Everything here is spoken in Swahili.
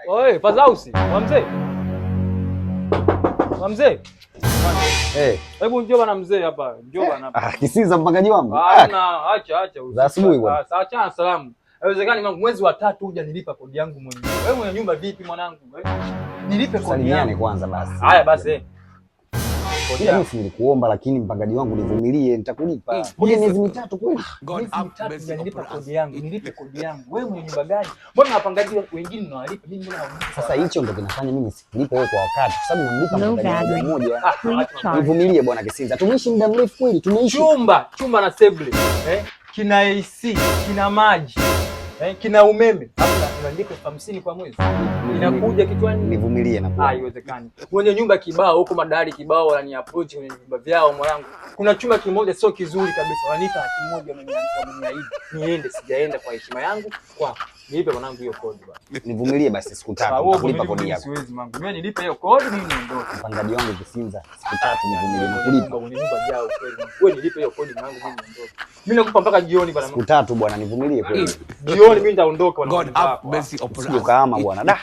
Oe, Fazausi, mzee. Mzee. Hebu njoo bana mzee hapa. Njoo bana hapa. Kisinza mpangaji wangu. Acha. Za asubuhi bwana. Acha salamu. Haiwezekani mwanangu, mwezi wa 3 huja nilipa kodi yangu mwenyewe. Wewe mwenye nyumba vipi mwanangu? Nilipe kodi yangu kwanza basi. Haya basi. Mimi nilikuomba lakini mpangaji wangu nivumilie, nitakulipa. Miezi mitatu kweli. Nilipe kodi yangu. Nilipe kodi yangu. Wewe mwenye nyumba gani? Mbona wapangaji wengine unawalipa? Mimi mbona hawalipi? Sasa hicho ndio kinafanya mimi nisilipe wewe kwa wakati, kwa sababu namlipa mpangaji mmoja. Nivumilie bwana Kisinza. Tumeishi muda mrefu kweli, tumeishi. Chumba na sebule. Kina AC, kina maji. Kina umeme. Unalipa 50 kwa mwezi. Inakuja kichwani. Nivumilie na kwa. Haiwezekani. Mwenye nyumba kibao huko madari kibao wanani approach kwenye nyumba vyao mwanangu. Kuna chumba kimoja sio kizuri kabisa. Wananipa laki 1 wameniahidi. Niende sijaenda kwa heshima yangu kwako. Niipe mwanangu hiyo kodi bwana. Nivumilie basi siku 3 nitakulipa kodi yako. Siwezi mwanangu. Mimi nilipe hiyo kodi mimi niondoke. Mpangaji wangu Kisinza siku 3 nivumilie nakulipa. Nyumba jao kweli. Wewe nilipe hiyo kodi mwanangu mimi niondoke. Mimi nakupa mpaka jioni bwana. Siku 3 bwana nivumilie kweli. Jioni mimi nitaondoka bwana. God have mercy upon us. Ukaama bwana.